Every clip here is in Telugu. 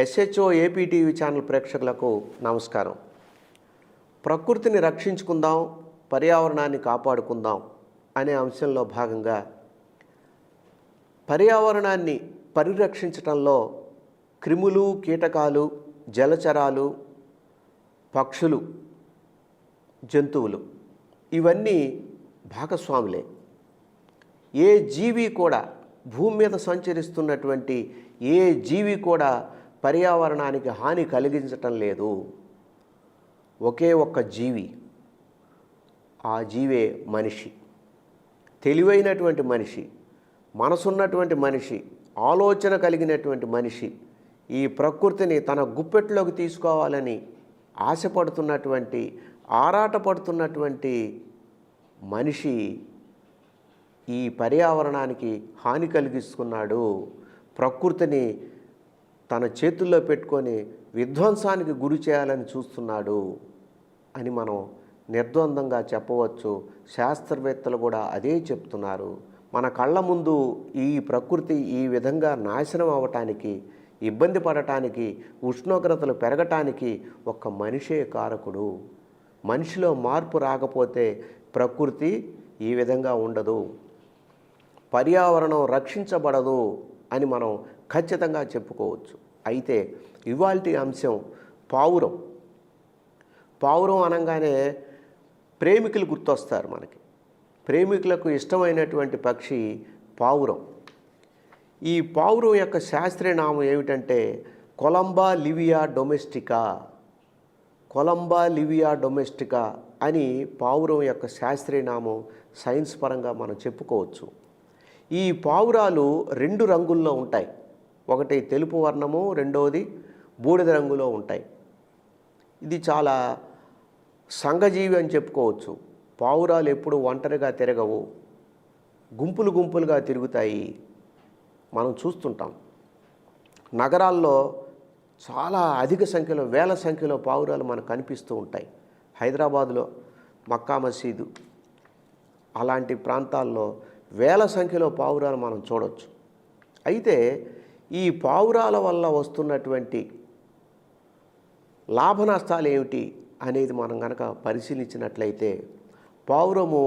ఎస్హెచ్ఓ ఏపీ టీవీ ఛానల్ ప్రేక్షకులకు నమస్కారం. ప్రకృతిని రక్షించుకుందాం, పర్యావరణాన్ని కాపాడుకుందాం అనే అంశంలో భాగంగా పర్యావరణాన్ని పరిరక్షించడంలో క్రిములు, కీటకాలు, జలచరాలు, పక్షులు, జంతువులు ఇవన్నీ భాగస్వాములే. ఏ జీవి కూడా భూమి మీద సంచరిస్తున్నటువంటి ఏ జీవి కూడా పర్యావరణానికి హాని కలిగించటం లేదు. ఒకే ఒక్క జీవి, ఆ జీవే మనిషి. తెలివైనటువంటి మనిషి, మనసున్నటువంటి మనిషి, ఆలోచన కలిగినటువంటి మనిషి ఈ ప్రకృతిని తన గుప్పెట్లోకి తీసుకోవాలని ఆశపడుతున్నటువంటి, ఆరాటపడుతున్నటువంటి మనిషి ఈ పర్యావరణానికి హాని కలిగిస్తున్నాడు. ప్రకృతిని తన చేతుల్లో పెట్టుకొని విధ్వంసానికి గురి చేయాలని చూస్తున్నాడు అని మనం నిర్ద్వందంగా చెప్పవచ్చు. శాస్త్రవేత్తలు కూడా అదే చెప్తున్నారు. మన కళ్ళ ముందు ఈ ప్రకృతి ఈ విధంగా నాశనం అవ్వటానికి, ఇబ్బంది పడటానికి, ఉష్ణోగ్రతలు పెరగటానికి ఒక్క మనిషే కారకుడు. మనిషిలో మార్పు రాకపోతే ప్రకృతి ఈ విధంగా ఉండదు, పర్యావరణం రక్షించబడదు అని మనం ఖచ్చితంగా చెప్పుకోవచ్చు. అయితే ఇవాల్టి అంశం పావురం. పావురం అనగానే ప్రేమికులు గుర్తొస్తారు మనకి. ప్రేమికులకు ఇష్టమైనటువంటి పక్షి పావురం. ఈ పావురం యొక్క శాస్త్రీయ నామం ఏమిటంటే Columba Livia domestica. Columba Livia domestica అని పావురం యొక్క శాస్త్రీయ నామం సైన్స్ పరంగా మనం చెప్పుకోవచ్చు. ఈ పావురాలు రెండు రంగుల్లో ఉంటాయి. ఒకటి తెలుపు వర్ణము, రెండవది బూడిద రంగులో ఉంటాయి. ఇది చాలా సంఘజీవి అని చెప్పుకోవచ్చు. పావురాలు ఎప్పుడు ఒంటరిగా తిరగవు, గుంపులు గుంపులుగా తిరుగుతాయి. మనం చూస్తుంటాం నగరాల్లో చాలా అధిక సంఖ్యలో, వేల సంఖ్యలో పావురాలు మనకు కనిపిస్తూ ఉంటాయి. హైదరాబాదులో మక్కా మసీదు అలాంటి ప్రాంతాల్లో వేల సంఖ్యలో పావురాలు మనం చూడవచ్చు. అయితే ఈ పావురాల వల్ల వస్తున్నటువంటి లాభ నష్టాలు ఏమిటి అనేది మనం కనుక పరిశీలించినట్లయితే పావురము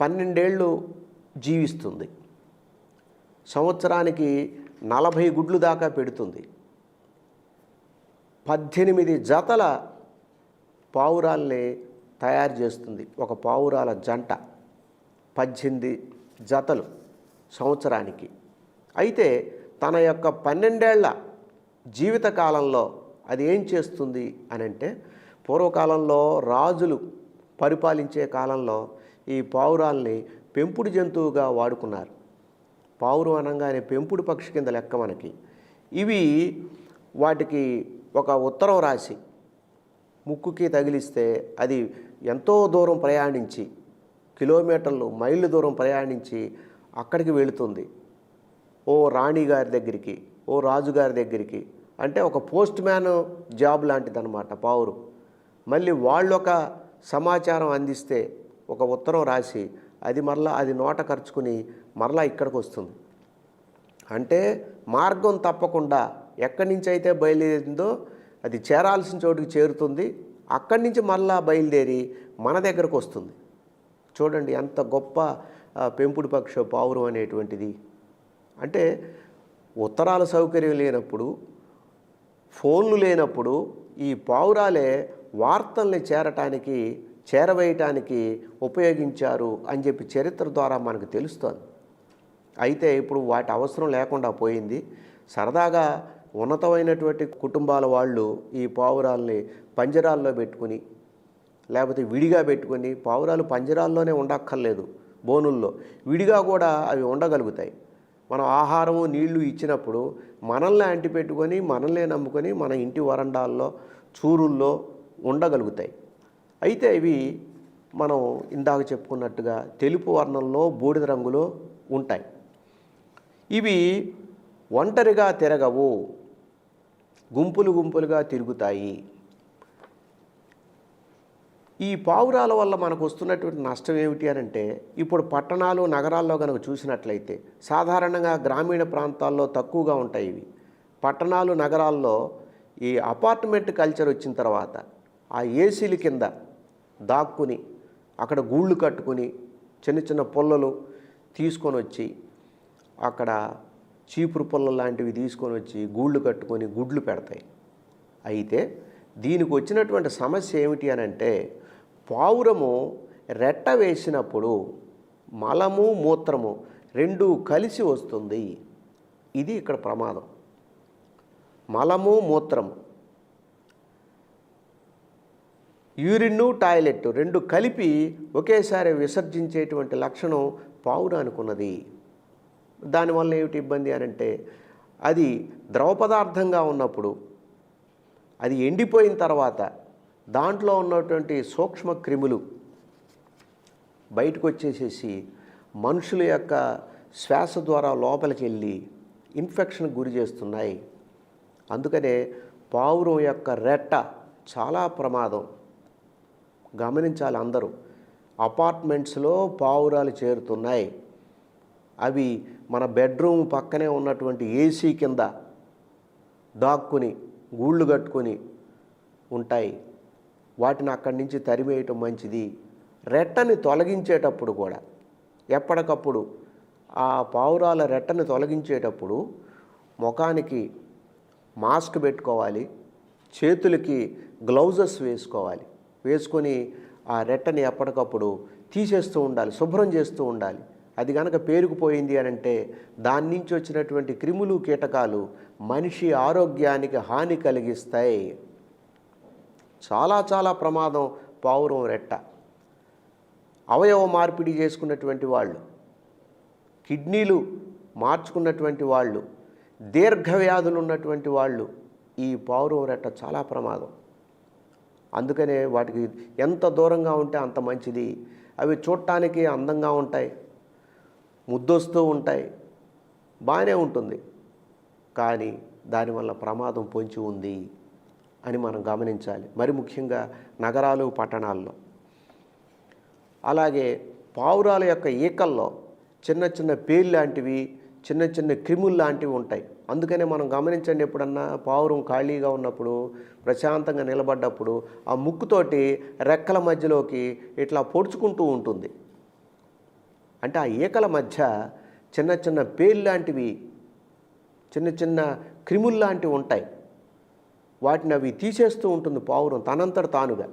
12 ఏళ్ళు జీవిస్తుంది. సంవత్సరానికి 40 గుడ్లు దాకా పెడుతుంది. 18 జతల పావురాల్ని తయారు చేస్తుంది ఒక పావురాల జంట. 18 జతలు సంవత్సరానికి. అయితే తన యొక్క 12 ఏళ్ల జీవితకాలంలో అది ఏం చేస్తుంది అని అంటే, పూర్వకాలంలో రాజులు పరిపాలించే కాలంలో ఈ పావురాల్ని పెంపుడు జంతువుగా వాడుకున్నారు. పావురం అనగానే పెంపుడు పక్షి కింద లెక్క మనకి. ఇవి వాటికి ఒక ఉత్తరం రాసి ముక్కుకి తగిలిస్తే అది ఎంతో దూరం ప్రయాణించి, కిలోమీటర్లు, మైళ్ళు దూరం ప్రయాణించి అక్కడికి వెళుతుంది. ఓ రాణి గారి దగ్గరికి, ఓ రాజుగారి దగ్గరికి. అంటే ఒక పోస్ట్ మ్యాన్ జాబ్ లాంటిదన్నమాట పావురం. మళ్ళీ వాళ్ళు ఒక సమాచారం అందిస్తే, ఒక ఉత్తరం రాసి అది మరలా అది నోట ఖర్చుకుని మరలా ఇక్కడికి వస్తుంది. అంటే మార్గం తప్పకుండా ఎక్కడి నుంచి అయితే బయలుదేరిందో అది చేరాల్సిన చోటుకి చేరుతుంది. అక్కడి నుంచి మరలా బయలుదేరి మన దగ్గరకు వస్తుంది. చూడండి ఎంత గొప్ప పెంపుడు పక్షి పావురం అనేటువంటిది. అంటే ఉత్తరాల సౌకర్యం లేనప్పుడు, ఫోన్లు లేనప్పుడు ఈ పావురాలే వార్తల్ని చేరవేయటానికి ఉపయోగించారు అని చెప్పి చరిత్ర ద్వారా మనకు తెలుస్తుంది. అయితే ఇప్పుడు వాటి అవసరం లేకుండా పోయింది. సరదాగా ఉన్నతమైనటువంటి కుటుంబాల వాళ్ళు ఈ పావురాల్ని పంజరాల్లో పెట్టుకుని, లేకపోతే విడిగా పెట్టుకొని, పావురాలు పంజరాల్లోనే ఉండక్కర్లేదు, బోనుల్లో విడిగా కూడా అవి ఉండగలుగుతాయి. మనం ఆహారము నీళ్లు ఇచ్చినప్పుడు మనల్ని అంటిపెట్టుకొని, మనల్నే నమ్ముకొని మన ఇంటి వరండాల్లో, చూరుల్లో ఉండగలుగుతాయి. అయితే ఇవి మనం ఇందాక చెప్పుకున్నట్టుగా తెలుపు వర్ణంలో, బూడిద రంగులో ఉంటాయి. ఇవి ఒంటరిగా తిరగవు, గుంపులు గుంపులుగా తిరుగుతాయి. ఈ పావురాల వల్ల మనకు వస్తున్నటువంటి నష్టం ఏమిటి అని అంటే, ఇప్పుడు పట్టణాలు, నగరాల్లో కనుక చూసినట్లయితే సాధారణంగా గ్రామీణ ప్రాంతాల్లో తక్కువగా ఉంటాయి ఇవి. పట్టణాలు నగరాల్లో ఈ అపార్ట్మెంట్ కల్చర్ వచ్చిన తర్వాత ఆ ఏసీల కింద దాక్కుని అక్కడ గూళ్ళు కట్టుకుని చిన్న చిన్న పుల్లలు తీసుకొని వచ్చి అక్కడ చీపురు పుల్లలు లాంటివి తీసుకొని వచ్చి గూళ్ళు కట్టుకొని గుడ్లు పెడతాయి. అయితే దీనికి వచ్చినటువంటి సమస్య ఏమిటి అని అంటే, పావురము రెట్ట వేసినప్పుడు మలము మూత్రము రెండు కలిసి వస్తుంది. ఇది ఇక్కడ ప్రమాదం. మలము మూత్రము, యూరిన్ టాయిలెట్ రెండు కలిపి ఒకేసారి విసర్జించేటువంటి లక్షణం పావురానికి ఉన్నది. దానివల్ల ఏమిటి ఇబ్బంది అని అంటే, అది ద్రవ పదార్థంగా ఉన్నప్పుడు అది ఎండిపోయిన తర్వాత దాంట్లో ఉన్నటువంటి సూక్ష్మ క్రిములు బయటకు వచ్చేసేసి మనుషుల యొక్క శ్వాస ద్వారా లోపలికి వెళ్ళి ఇన్ఫెక్షన్కి గురి చేస్తున్నాయి. అందుకనే పావురం యొక్క రెట్ట చాలా ప్రమాదం. గమనించాలి అందరూ. అపార్ట్మెంట్స్లో పావురాలు చేరుతున్నాయి. అవి మన బెడ్రూమ్ పక్కనే ఉన్నటువంటి ఏసీ కింద దాక్కుని గూళ్ళు కట్టుకొని ఉంటాయి. వాటిని అక్కడి నుంచి తరిమేయటం మంచిది. రెట్టని తొలగించేటప్పుడు కూడా ఎప్పటికప్పుడు ఆ పావురాల రెట్టని తొలగించేటప్పుడు ముఖానికి మాస్క్ పెట్టుకోవాలి, చేతులకి గ్లౌజెస్ వేసుకోవాలి. వేసుకొని ఆ రెట్టని ఎప్పటికప్పుడు తీసేస్తూ ఉండాలి, శుభ్రం చేస్తూ ఉండాలి. అది కనుక పేరుకుపోయింది అని అంటే దాని నుంచి వచ్చినటువంటి క్రిములు కీటకాలు మనిషి ఆరోగ్యానికి హాని కలిగిస్తాయి. చాలా చాలా ప్రమాదం పావురం రెట్ట. అవయవ మార్పిడి చేసుకున్నటువంటి వాళ్ళు, కిడ్నీలు మార్చుకున్నటువంటి వాళ్ళు, దీర్ఘవ్యాధులు ఉన్నటువంటి వాళ్ళు ఈ పావురం రెట్ట చాలా ప్రమాదం. అందుకనే వాటికి ఎంత దూరంగా ఉంటే అంత మంచిది. అవి చూడటానికి అందంగా ఉంటాయి, ముద్దొస్తూ ఉంటాయి, బాగానే ఉంటుంది. కానీ దానివల్ల ప్రమాదం పొంచి ఉంది అని మనం గమనించాలి. మరి ముఖ్యంగా నగరాలు పట్టణాల్లో. అలాగే పావురాల యొక్క ఈకల్లో చిన్న చిన్న పేర్లు లాంటివి, చిన్న చిన్న క్రిములు లాంటివి ఉంటాయి. అందుకనే మనం గమనించండి, ఎప్పుడన్నా పావురం ఖాళీగా ఉన్నప్పుడు ప్రశాంతంగా నిలబడ్డప్పుడు ఆ ముక్కుతోటి రెక్కల మధ్యలోకి ఇట్లా పొడుచుకుంటూ ఉంటుంది. అంటే ఆ ఈకల మధ్య చిన్న చిన్న పేర్లు లాంటివి, చిన్న చిన్న క్రిములు లాంటివి ఉంటాయి. వాటిని అవి తీసేస్తూ ఉంటుంది పావురం తనంతట తానుగా.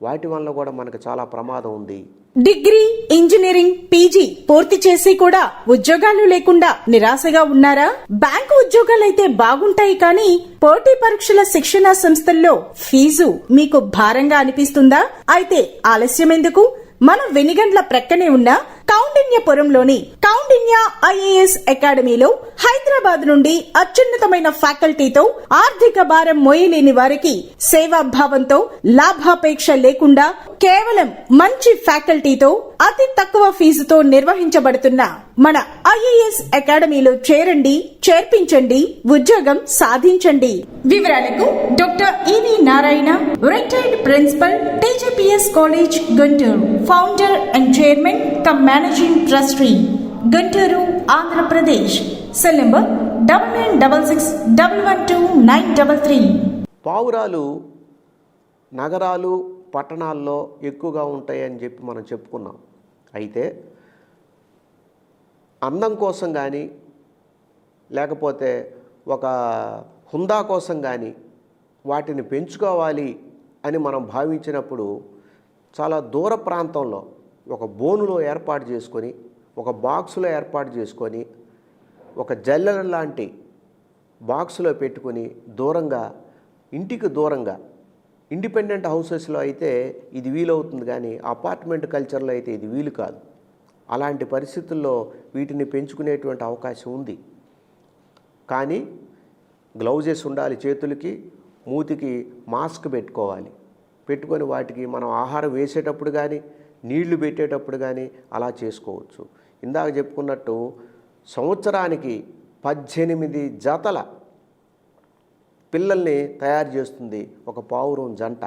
వాటి వల్ల కూడా మనకు చాలా ప్రమాదం ఉంది. డిగ్రీ, ఇంజనీరింగ్, పీజీ పూర్తి చేసి కూడా ఉద్యోగాలు లేకుండా నిరాశగా ఉన్నారా? బ్యాంకు ఉద్యోగాలైతే బాగుంటాయి కానీ పోటీ పరీక్షల శిక్షణా సంస్థల్లో ఫీజు మీకు భారంగా అనిపిస్తుందా? అయితే ఆలస్యం ఎందుకు? మన వెనిగండ్ల ప్రక్కనే ఉన్న కౌండిన్యపురంలోని కౌండిన్య ఐఏఎస్ అకాడమీలో హైదరాబాద్ నుండి అత్యున్నతమైన ఫ్యాకల్టీతో ఆర్థిక భారం మోయలేని వారికి సేవాభావంతో లాభాపేక్ష లేకుండా కేవలం మంచి ఫ్యాకల్టీతో అతి తక్కువ ఫీజుతో నిర్వహించబడుతున్న మన ఐఏఎస్ అకాడమీలో చేరండి, చేర్పించండి, ఉద్యోగం సాధించండి. వివరాలకు doctor E V Narayana, retired principal, TGPS college, Guntur, founder and chairman cum managing trustee, Guntur, Andhra Pradesh. Cell number 9966112933. పావురాలు నగరాలు పట్టణాల్లో ఎక్కువగా ఉంటాయని చెప్పి మనం చెప్పుకున్నాం. అయితే అందం కోసం కానీ లేకపోతే ఒక హుందా కోసం కానీ వాటిని పెంచుకోవాలి అని మనం భావించినప్పుడు చాలా దూర ప్రాంతంలో ఒక బోనులో ఏర్పాటు చేసుకొని, ఒక బాక్సులో ఏర్పాటు చేసుకొని, ఒక జల్లెల లాంటి బాక్సులో పెట్టుకొని దూరంగా, ఇంటికి దూరంగా, ఇండిపెండెంట్ హౌసెస్లో అయితే ఇది వీలవుతుంది కానీ అపార్ట్మెంట్ కల్చర్లో అయితే ఇది వీలు కాదు. అలాంటి పరిస్థితుల్లో వీటిని పెంచుకునేటువంటి అవకాశం ఉంది. కానీ గ్లౌజెస్ ఉండాలి, చేతులకి మూతికి మాస్క్ పెట్టుకోవాలి. పెట్టుకొని వాటికి మనం ఆహారం వేసేటప్పుడు కానీ నీళ్లు పెట్టేటప్పుడు కానీ అలా చేసుకోవచ్చు. ఇందాక చెప్పుకున్నట్టు సంవత్సరానికి 18 జతల పిల్లల్ని తయారు చేస్తుంది ఒక పావురం జంట.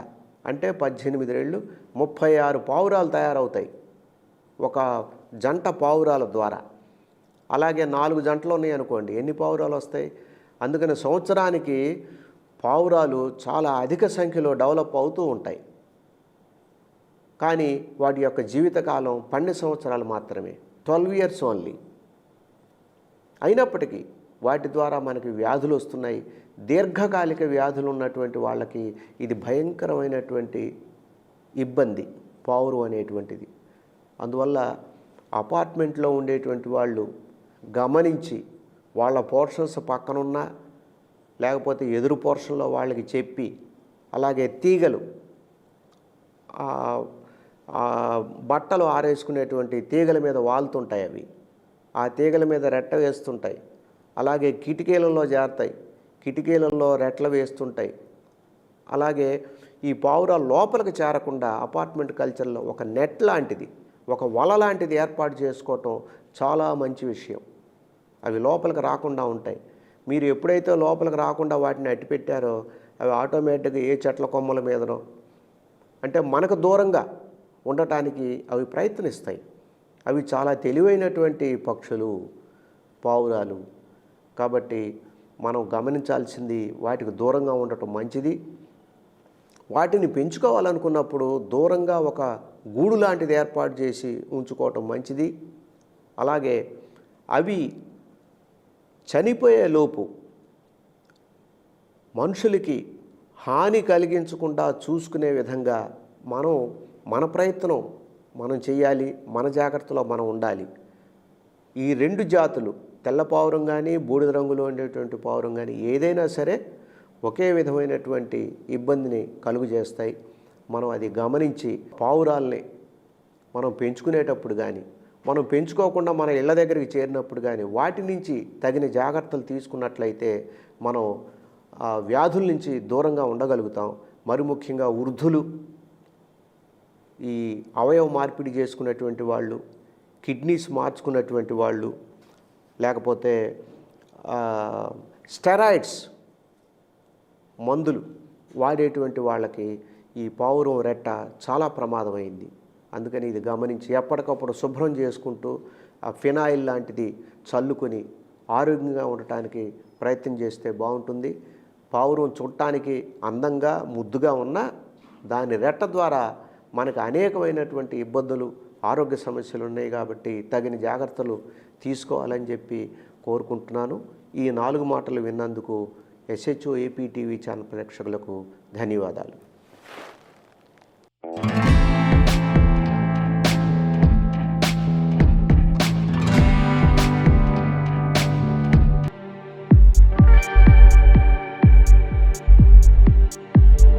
అంటే 18 ఏళ్ళు 36 పావురాలు తయారవుతాయి ఒక జంట పావురాల ద్వారా. అలాగే 4 జంటలు ఉన్నాయి అనుకోండి, ఎన్ని పావురాలు వస్తాయి? అందుకని సంవత్సరానికి పావురాలు చాలా అధిక సంఖ్యలో డెవలప్ అవుతూ ఉంటాయి. కానీ వాటి యొక్క జీవితకాలం 12 సంవత్సరాలు మాత్రమే, 12 ఇయర్స్ ఓన్లీ. అయినప్పటికీ వాటి ద్వారా మనకి వ్యాధులు వస్తున్నాయి. దీర్ఘకాలిక వ్యాధులు ఉన్నటువంటి వాళ్ళకి ఇది భయంకరమైనటువంటి ఇబ్బంది పావురం అనేటువంటిది. అందువల్ల అపార్ట్మెంట్లో ఉండేటువంటి వాళ్ళు గమనించి వాళ్ళ పోర్షన్స్ పక్కనున్నా లేకపోతే ఎదురు పోర్షన్లో వాళ్ళకి చెప్పి, అలాగే తీగలు బట్టలు ఆరేసుకునేటువంటి తీగల మీద వాలుతుంటాయి, అవి ఆ తీగల మీద రెట్ట వేస్తుంటాయి. అలాగే కిటికీలలో చేరతాయి, కిటికీలలో రెట్లు వేస్తుంటాయి. అలాగే ఈ పావురాలు లోపలికి చేరకుండా అపార్ట్మెంట్ కల్చర్లో ఒక నెట్ లాంటిది, ఒక వల లాంటిది ఏర్పాటు చేసుకోవటం చాలా మంచి విషయం. అవి లోపలికి రాకుండా ఉంటాయి. మీరు ఎప్పుడైతే లోపలికి రాకుండా వాటిని అట్టిపెట్టారో అవి ఆటోమేటిక్గా ఏ చెట్ల కొమ్మల మీదనో, అంటే మనకు దూరంగా ఉండటానికి అవి ప్రయత్నిస్తాయి. అవి చాలా తెలివైనటువంటి పక్షులు పావురాలు. కాబట్టి మనం గమనించాల్సింది వాటికి దూరంగా ఉండటం మంచిది. వాటిని పెంచుకోవాలనుకున్నప్పుడు దూరంగా ఒక గూడు లాంటిది ఏర్పాటు చేసి ఉంచుకోవటం మంచిది. అలాగే అవి చనిపోయే లోపు మనుషులకి హాని కలిగించకుండా చూసుకునే విధంగా మన ప్రయత్నం మనం చేయాలి, మన జాగ్రత్తలో మనం ఉండాలి. ఈ 2 జాతులు, తెల్ల పావురం కానీ బూడిద రంగులో ఉండేటువంటి పావురం కానీ ఏదైనా సరే ఒకే విధమైనటువంటి ఇబ్బందిని కలుగు చేస్తాయి. మనం అది గమనించి పావురాల్ని మనం పెంచుకునేటప్పుడు కానీ, మనం పెంచుకోకుండా మన ఇళ్ళ దగ్గరికి చేరినప్పుడు కానీ వాటి నుంచి తగిన జాగ్రత్తలు తీసుకున్నట్లయితే మనం వ్యాధుల నుంచి దూరంగా ఉండగలుగుతాం. మరి ముఖ్యంగా వృద్ధులు, ఈ అవయవ మార్పిడి చేసుకున్నటువంటి వాళ్ళు, కిడ్నీస్ మార్చుకున్నటువంటి వాళ్ళు, లేకపోతే స్టెరాయిడ్స్ మందులు వాడేటువంటి వాళ్ళకి ఈ పావురం రెట్ట చాలా ప్రమాదమైంది. అందుకని ఇది గమనించి ఎప్పటికప్పుడు శుభ్రం చేసుకుంటూ ఆ ఫినాయిల్ లాంటిది చల్లుకొని ఆరోగ్యంగా ఉండటానికి ప్రయత్నం చేస్తే బాగుంటుంది. పావురం చూడటానికి అందంగా ముద్దుగా ఉన్న దాని రెట్ట ద్వారా మనకు అనేకమైనటువంటి ఇబ్బందులు, ఆరోగ్య సమస్యలు ఉన్నాయి. కాబట్టి తగిన జాగ్రత్తలు తీసుకోవాలని చెప్పి కోరుకుంటున్నాను. ఈ 4 మాటలు విన్నందుకు SHO AP TV ఛానల్ ప్రేక్షకులకు ధన్యవాదాలు.